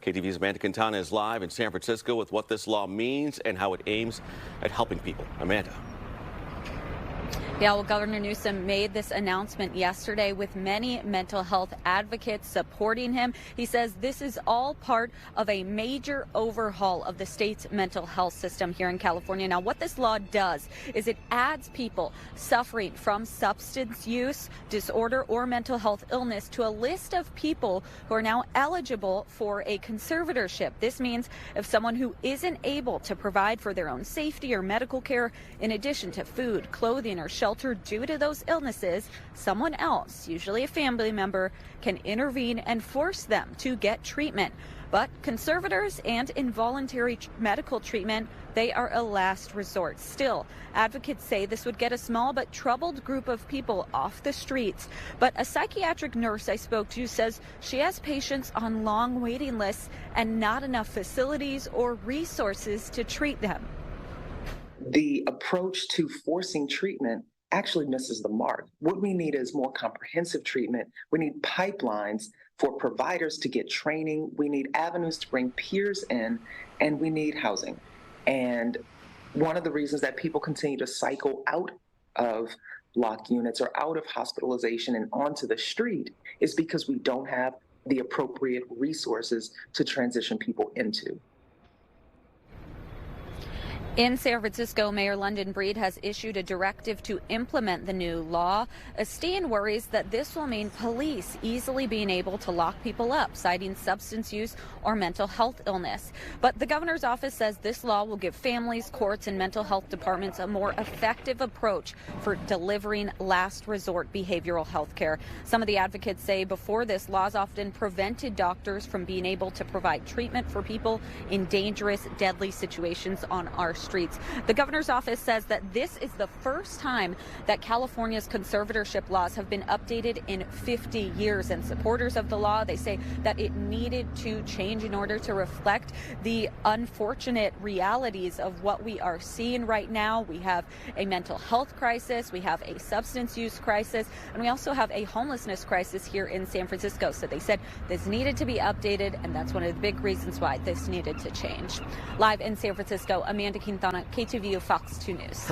KTVU's Amanda Quintana is live in San Francisco with what this law means and how it aims at helping people. Amanda. Yeah, well, Governor Newsom made this announcement yesterday with many mental health advocates supporting him. He says this is all part of a major overhaul of the state's mental health system here in California. Now, what this law does is it adds people suffering from substance use disorder or mental health illness to a list of people who are now eligible for a conservatorship. This means if someone who isn't able to provide for their own safety or medical care, in addition to food, clothing, or shelter due to those illnesses, someone else, usually a family member, can intervene and force them to get treatment. But conservators and involuntary medical treatment, they are a last resort. Still, advocates say this would get a small but troubled group of people off the streets. But a psychiatric nurse I spoke to says she has patients on long waiting lists and not enough facilities or resources to treat them. The approach to forcing treatment actually misses the mark. What we need is more comprehensive treatment. We need pipelines for providers to get training. We need avenues to bring peers in, and we need housing. And one of the reasons that people continue to cycle out of block units or out of hospitalization and onto the street is because we don't have the appropriate resources to transition people into. In San Francisco, Mayor London Breed has issued a directive to implement the new law. Esteen worries that this will mean police easily being able to lock people up, citing substance use or mental health illness. But the governor's office says this law will give families, courts, and mental health departments a more effective approach for delivering last resort behavioral health care. Some of the advocates say before this, laws often prevented doctors from being able to provide treatment for people in dangerous, deadly situations on our streets. The governor's office says that this is the first time that California's conservatorship laws have been updated in 50 years. And supporters of the law, they say that it needed to change in order to reflect the unfortunate realities of what we are seeing right now. We have a mental health crisis, we have a substance use crisis, and we also have a homelessness crisis here in San Francisco. So they said this needed to be updated, and that's one of the big reasons why this needed to change. Live in San Francisco, Amanda Quintana, KTVU Fox 2 News.